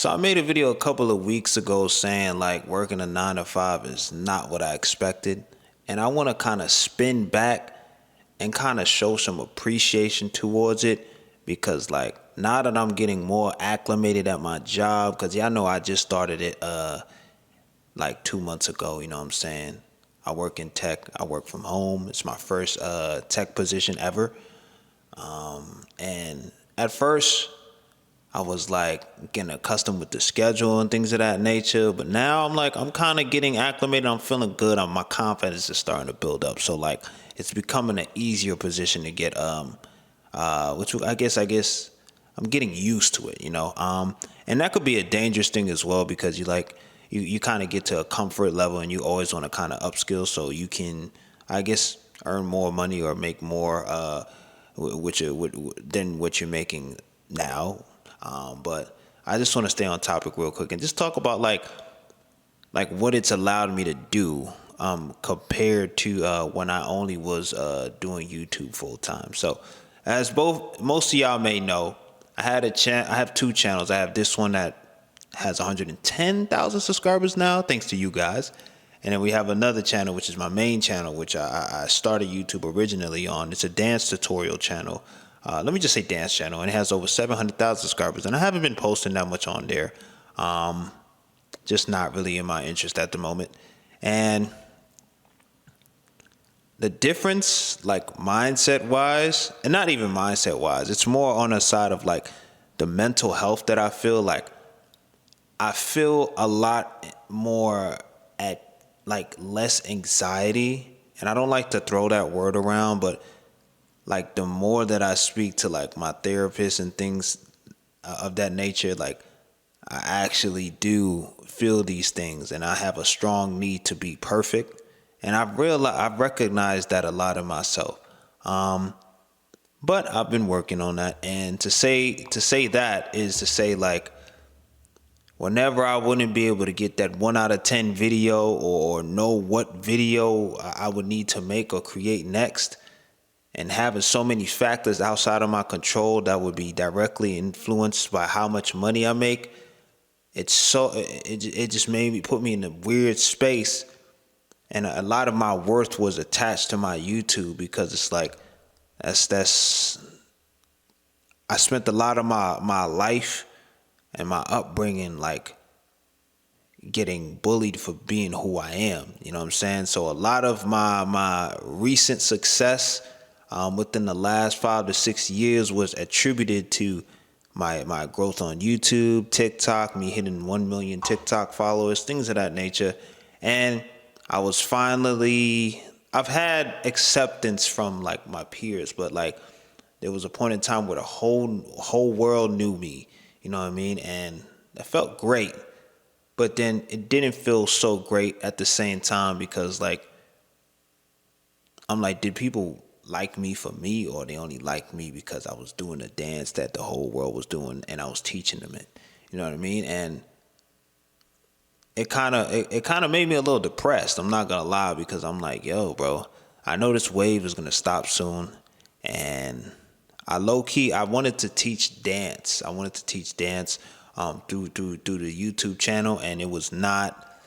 So I made a video a couple of weeks ago saying like working a 9 to 5 is not what I expected. And I want to kind of spin back and kind of show some appreciation towards it because like now that I'm getting more acclimated at my job, because y'all know I just started it like 2 months ago, you know what I'm saying? I work in tech. I work from home. It's my first tech position ever. And at first I was like getting accustomed with the schedule and things of that nature. But now I'm kind of getting acclimated. I'm feeling good. My confidence is starting to build up. So like it's becoming an easier position to get, which I guess I'm getting used to it, you know. And that could be a dangerous thing as well because you kind of get to a comfort level and you always want to kind of upskill so you can, I guess, earn more money or make more, than what you're making now. But I just want to stay on topic real quick and just talk about like what it's allowed me to do compared to when I only was doing YouTube full time. So as most of y'all may know, I have two channels. I have this one that has 110,000 subscribers now, thanks to you guys. And then we have another channel, which is my main channel, which I started YouTube originally on. It's a dance tutorial channel. Let me just say dance channel, and it has over 700,000 subscribers. And I haven't been posting that much on there. Just not really in my interest at the moment. And the difference, like mindset wise, and not even mindset wise, it's more on the side of like the mental health that I feel like I feel a lot more at like less anxiety. And I don't like to throw that word around, but like the more that I speak to like my therapist and things of that nature, like I actually do feel these things and I have a strong need to be perfect. And I've recognized that a lot in myself. But I've been working on that. And to say that is to say like whenever I wouldn't be able to get that 1 out of 10 video or know what video I would need to make or create next, and having so many factors outside of my control that would be directly influenced by how much money I make, it just made me put me in a weird space. And a lot of my worth was attached to my YouTube because it's like that's I spent a lot of my life and my upbringing like getting bullied for being who I am. You know what I'm saying? So a lot of my recent success within the last 5 to 6 years was attributed to my growth on YouTube, TikTok, me hitting 1 million TikTok followers, things of that nature. And I've had acceptance from like my peers, but like there was a point in time where the whole world knew me. You know what I mean? And that felt great. But then it didn't feel so great at the same time because like I'm like, did people like me for me or they only like me because I was doing a dance that the whole world was doing and I was teaching them it? You know what I mean? And it kind of made me a little depressed. I'm not gonna lie because I'm like, yo, bro, I know this wave is gonna stop soon, and I wanted to teach dance. I wanted to teach dance through the YouTube channel, and it was not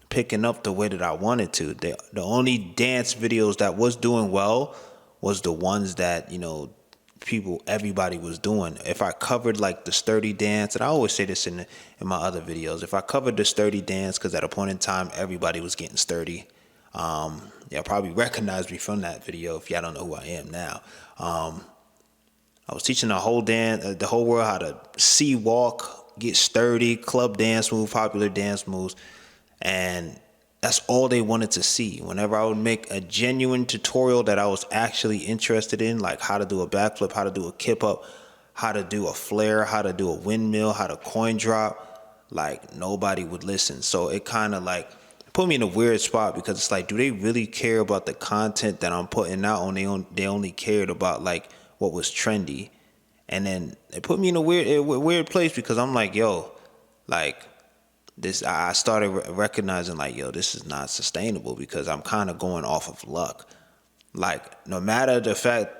picking up the way that I wanted to. The only dance videos that was doing well was the ones that everybody was doing. If I covered like the sturdy dance, and I always say this in my other videos, if I covered the sturdy dance, because at a point in time everybody was getting sturdy. Y'all probably recognize me from that video if y'all don't know who I am now. I was teaching the whole world how to see walk, get sturdy, club dance move, popular dance moves, and that's all they wanted to see. Whenever I would make a genuine tutorial that I was actually interested in, like how to do a backflip, how to do a kip up, how to do a flare, how to do a windmill, how to coin drop, like nobody would listen. So it kind of like put me in a weird spot because it's like, do they really care about the content that I'm putting out? They only cared about like what was trendy. And then it put me in a weird place because I'm like, yo, like this, I started recognizing like, yo, this is not sustainable because I'm kind of going off of luck. Like no matter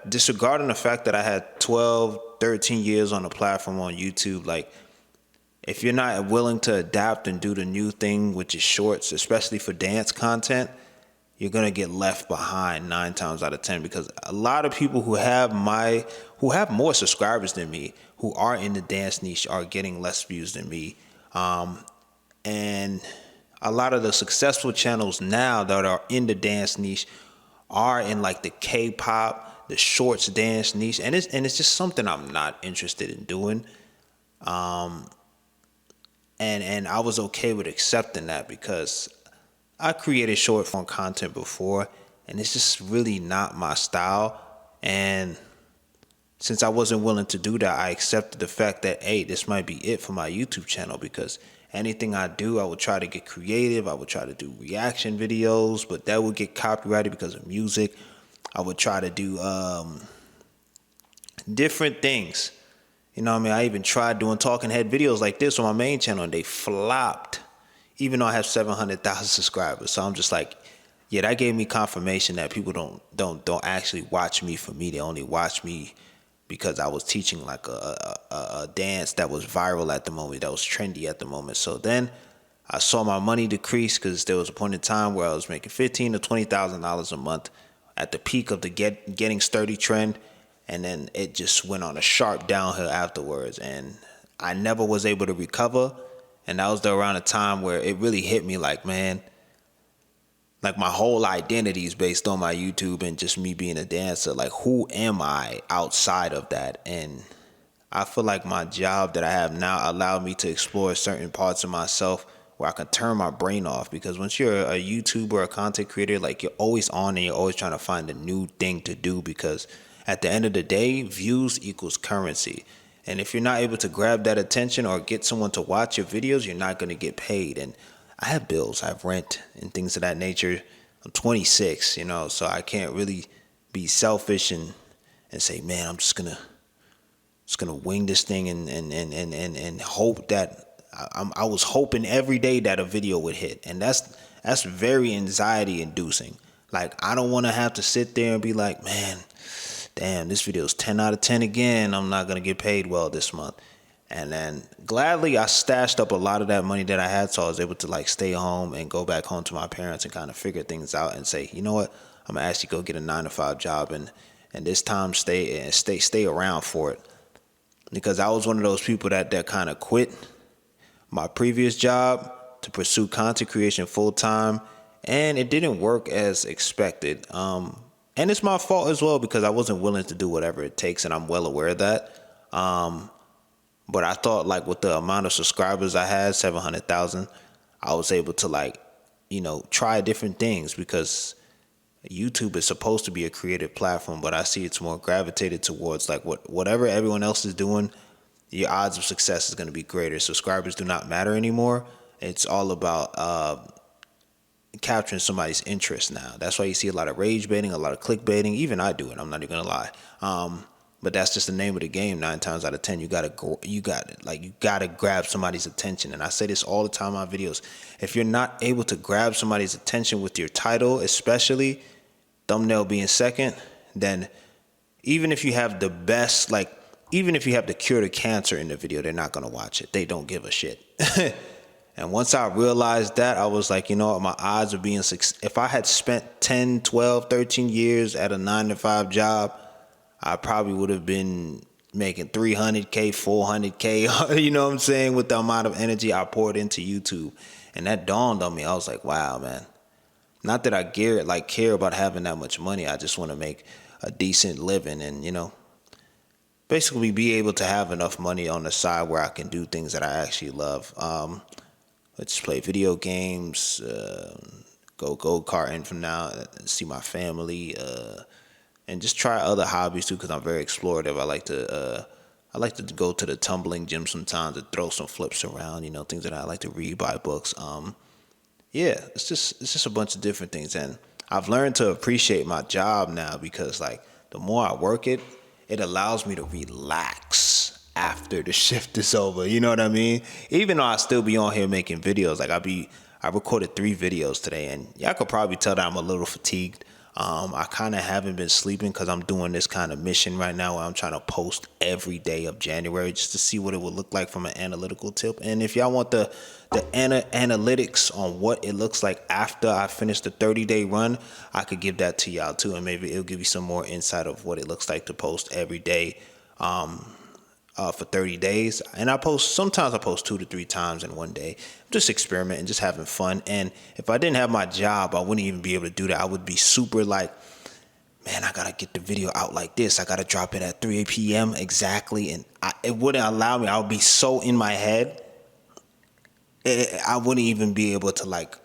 disregarding the fact that I had 12, 13 years on the platform on YouTube, like if you're not willing to adapt and do the new thing, which is shorts, especially for dance content, you're gonna get left behind 9 times out of 10, because a lot of people who have more subscribers than me, who are in the dance niche, are getting less views than me. And a lot of the successful channels now that are in the dance niche are in like the K-pop, the shorts dance niche, and it's just something I'm not interested in doing. And I was okay with accepting that, because I created short form content before, and it's just really not my style. And since I wasn't willing to do that, I accepted the fact that, hey, this might be it for my YouTube channel, because anything I do, I would try to get creative. I would try to do reaction videos, but that would get copyrighted because of music. I would try to do different things. You know what I mean? I even tried doing talking head videos like this on my main channel, and they flopped, even though I have 700,000 subscribers. So I'm just like, yeah, that gave me confirmation that people don't actually watch me for me. They only watch me because I was teaching like a dance that was viral at the moment, that was trendy at the moment. So then I saw my money decrease, because there was a point in time where I was making $15,000 to $20,000 a month at the peak of the getting sturdy trend. And then it just went on a sharp downhill afterwards, and I never was able to recover. And that was around a time where it really hit me like, man, like my whole identity is based on my YouTube and just me being a dancer. Like, who am I outside of that? And I feel like my job that I have now allowed me to explore certain parts of myself where I can turn my brain off. Because once you're a YouTuber, a content creator, like, you're always on and you're always trying to find a new thing to do, because at the end of the day, views equals currency. And if you're not able to grab that attention or get someone to watch your videos, you're not going to get paid. And I have bills, I have rent and things of that nature. I'm 26, so I can't really be selfish and say, man, I'm just gonna wing this thing and hope that I was hoping every day that a video would hit. And that's very anxiety inducing. Like, I don't want to have to sit there and be like, man, damn, this video is 10 out of 10 again. I'm not going to get paid well this month. And then gladly, I stashed up a lot of that money that I had, so I was able to like stay home and go back home to my parents and kind of figure things out and say, you know what, I'm going to actually go get a 9-to-5 job and this time stay around for it. Because I was one of those people that kind of quit my previous job to pursue content creation full time, and it didn't work as expected. And it's my fault as well, because I wasn't willing to do whatever it takes, and I'm well aware of that. But I thought, like, with the amount of subscribers I had, 700,000, I was able to, try different things, because YouTube is supposed to be a creative platform, but I see it's more gravitated towards, like, whatever everyone else is doing, your odds of success is going to be greater. Subscribers do not matter anymore. It's all about capturing somebody's interest now. That's why you see a lot of rage baiting, a lot of clickbaiting. Even I do it. I'm not even gonna lie. But that's just the name of the game. 9 times out of 10, you gotta grab somebody's attention. And I say this all the time in my videos. If you're not able to grab somebody's attention with your title, especially thumbnail being second, then even if you have the best, even if you have the cure to cancer in the video, they're not gonna watch it. They don't give a shit. And once I realized that, I was like, you know what, my odds of being if I had spent 10, 12, 13 years at a 9-to-5 job, I probably would have been making $300K, $400K, you know what I'm saying, with the amount of energy I poured into YouTube. And that dawned on me. I was like, wow, man. Not that I care about having that much money. I just want to make a decent living and, basically be able to have enough money on the side where I can do things that I actually love. Let's play video games, go go-karting from now, see my family, and just try other hobbies too, because I'm very explorative. I like to go to the tumbling gym sometimes to throw some flips around, things that I like to read, buy books. Yeah, it's just a bunch of different things, and I've learned to appreciate my job now, because the more I work it allows me to relax after the shift is over. You know what I mean? Even though I still be on here making videos, I recorded 3 videos today, and y'all could probably tell that I'm a little fatigued. I kind of haven't been sleeping because I'm doing this kind of mission right now where I'm trying to post every day of January just to see what it would look like from an analytical tip. And if y'all want the analytics on what it looks like after I finish the 30-day run, I could give that to y'all too, and maybe it'll give you some more insight of what it looks like to post every day for 30 days. And sometimes I post 2 to 3 times in one day. I'm just experimenting, just having fun. And if I didn't have my job, I wouldn't even be able to do that. I would be super like, man, I gotta get the video out like this. I gotta drop it at 3 p.m. exactly. And it wouldn't allow me. I would be so in my head. I wouldn't even be able to like,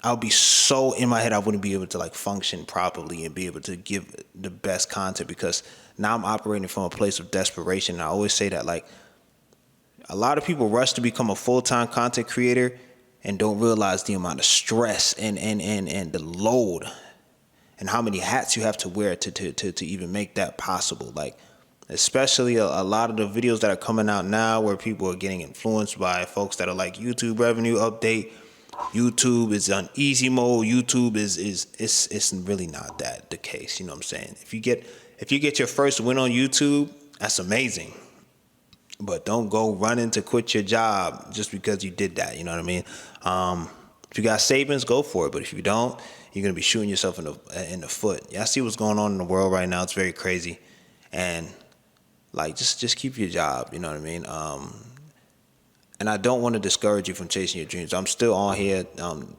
I would be so in my head, I wouldn't be able to like function properly and be able to give the best content, because now I'm operating from a place of desperation. And I always say that, like, a lot of people rush to become a full-time content creator and don't realize the amount of stress and the load and how many hats you have to wear to even make that possible. Like, especially a lot of the videos that are coming out now where people are getting influenced by folks that are like, YouTube revenue update, YouTube is on easy mode, YouTube it's really not that the case. You know what I'm saying? If you get your first win on YouTube, that's amazing. But don't go running to quit your job just because you did that. You know what I mean? If you got savings, go for it. But if you don't, you're gonna be shooting yourself in the foot. Yeah, I see what's going on in the world right now. It's very crazy, and like just keep your job. You know what I mean? And I don't want to discourage you from chasing your dreams. I'm still on here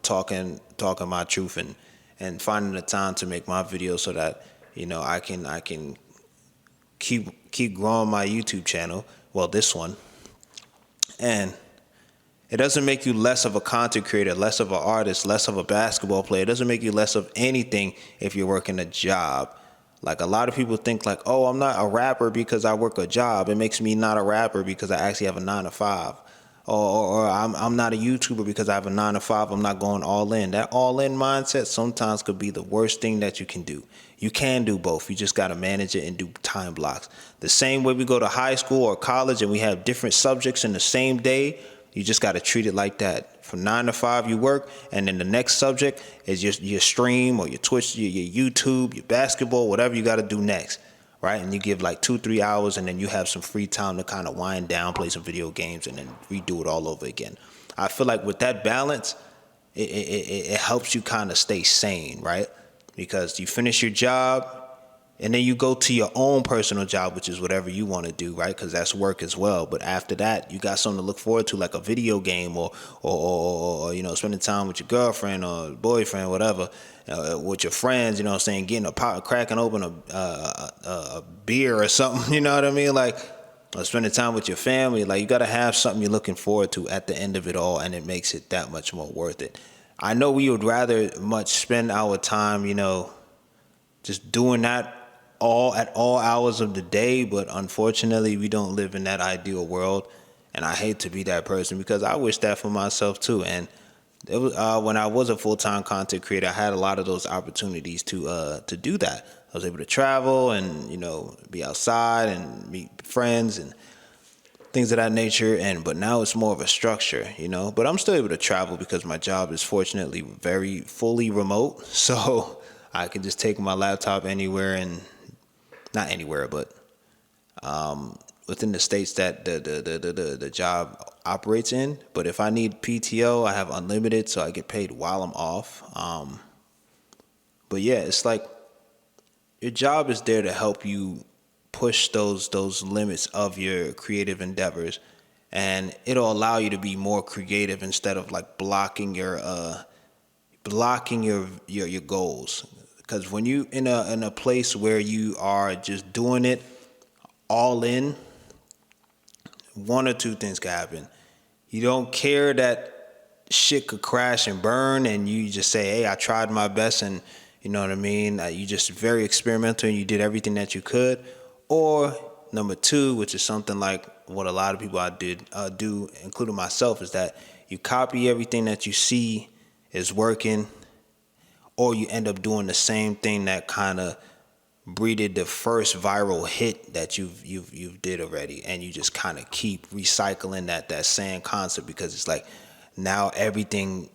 talking my truth and finding the time to make my videos so that, you know, I can keep growing my YouTube channel. Well, this one. And it doesn't make you less of a content creator, less of an artist, less of a basketball player. It doesn't make you less of anything if you're working a job. Like, a lot of people think like, oh, I'm not a rapper because I work a job. It makes me not a rapper because I actually have a 9 to 5. Or I'm not a YouTuber because I have a 9 to 5. I'm not going all in. That all in mindset sometimes could be the worst thing that you can do. You can do both. You just got to manage it and do time blocks. The same way we go to high school or college and we have different subjects in the same day, you just got to treat it like that. From 9 to 5 you work, and then the next subject is your stream or your Twitch, your YouTube, your basketball, whatever you got to do next. Right? And you give like 2-3 hours, and then you have some free time to kind of wind down, play some video games, and then redo it all over again. I feel like with that balance, it helps you kind of stay sane, right? Because you finish your job, and then you go to your own personal job, which is whatever you want to do, right? Because that's work as well. But after that, you got something to look forward to, like a video game or you know, spending time with your girlfriend or boyfriend, whatever, with your friends. You know what I'm saying? Getting a pot, cracking open a beer or something. You know what I mean? Like, or spending time with your family. Like, you got to have something you're looking forward to at the end of it all, and it makes it that much more worth it. I know we would rather much spend our time, you know, just doing that at all hours of the day, but unfortunately we don't live in that ideal world, and I hate to be that person because I wish that for myself too. And it was when I was a full-time content creator, I had a lot of those opportunities to do that. I was able to travel and, you know, be outside and meet friends and things of that nature. But now it's more of a structure, you know. But I'm still able to travel because my job is fortunately very fully remote, so I can just take my laptop anywhere, and not anywhere, but within the states that the job operates in. But if I need PTO, I have unlimited, so I get paid while I'm off. But yeah, it's like your job is there to help you push those limits of your creative endeavors, and it'll allow you to be more creative instead of like blocking your goals. Because when you in a place where you are just doing it all in, one or two things can happen. You don't care that shit could crash and burn, and you just say, hey, I tried my best, and you know what I mean? You just very experimental and you did everything that you could. Or number two, which is something like what a lot of people do, including myself, is that you copy everything that you see is working, or you end up doing the same thing that kind of breeded the first viral hit that you've did already, and you just kind of keep recycling that same concept, because it's like now everything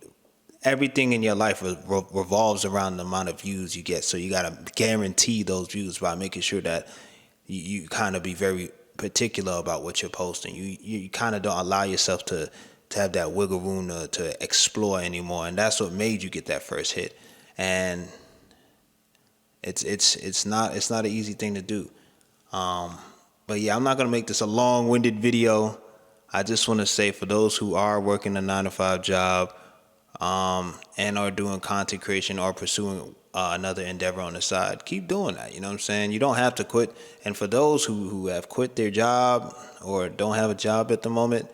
everything in your life revolves around the amount of views you get. So you got to guarantee those views by making sure that you kind of be very particular about what you're posting. You kind of don't allow yourself to have that wiggle room to explore anymore, and that's what made you get that first hit. And it's not an easy thing to do. But yeah, I'm not gonna make this a long-winded video. I just want to say, for those who are working a 9-to-5 job, and are doing content creation or pursuing another endeavor on the side, keep doing that. You know what I'm saying? You don't have to quit. And for those who have quit their job or don't have a job at the moment,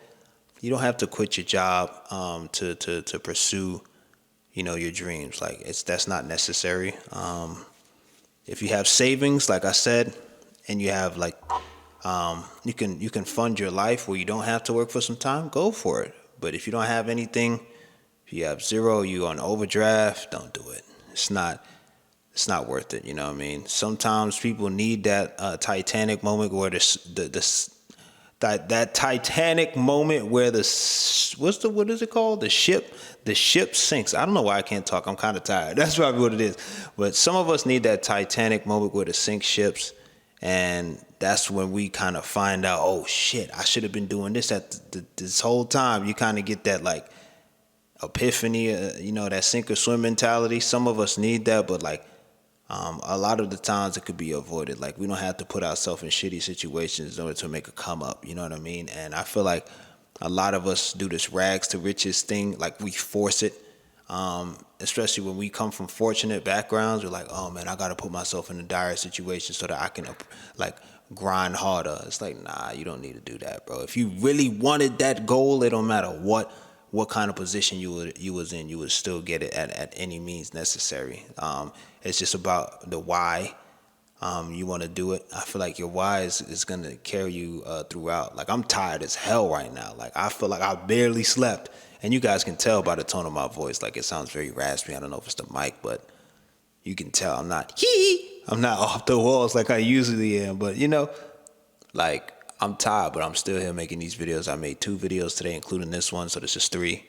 you don't have to quit your job to pursue, your dreams. Like, that's not necessary. If you have savings, like I said, and you have you can fund your life where you don't have to work for some time, go for it. But if you don't have anything, if you have zero, you on overdraft, don't do it. It's not worth it. You know what I mean? Sometimes people need that Titanic moment where that Titanic moment where what is it called? The ship sinks. I don't know why I can't talk. I'm kind of tired. That's probably what it is. But some of us need that Titanic moment where the sink ships, and that's when we kind of find out, oh shit, I should have been doing this this whole time. You kind of get that epiphany, that sink or swim mentality. Some of us need that, but a lot of the times it could be avoided. Like, we don't have to put ourselves in shitty situations in order to make a come up. You know what I mean? And I feel like a lot of us do this rags to riches thing. Like, we force it, especially when we come from fortunate backgrounds. We're like, oh man, I got to put myself in a dire situation so that I can grind harder. It's like, nah, you don't need to do that, bro. If you really wanted that goal, it don't matter what kind of position you was in, you would still get it at any means necessary. It's just about the why you want to do it. I feel like your why is going to carry you throughout. Like, I'm tired as hell right now. Like, I feel like I barely slept. And you guys can tell by the tone of my voice. Like, it sounds very raspy. I don't know if it's the mic, but you can tell I'm not off the walls like I usually am. But, I'm tired, but I'm still here making these videos. I made 2 videos today, including this one, so this is 3.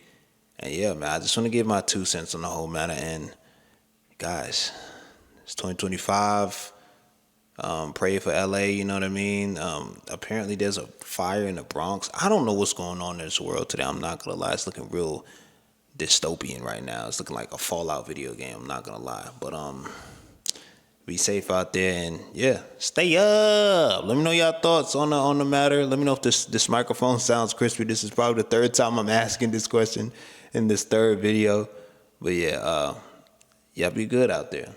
And yeah, man, I just want to give my 2 cents on the whole matter. And guys, it's 2025. Pray for LA, you know what I mean? Apparently there's a fire in the Bronx. I don't know what's going on in this world today. I'm not gonna lie. It's looking real dystopian right now. It's looking like a Fallout video game. I'm not gonna lie. But be safe out there, and yeah, stay up. Let me know your thoughts on the matter. Let me know if this microphone sounds crispy. This is probably the 3rd time I'm asking this question in this 3rd video. But yeah, y'all be good out there.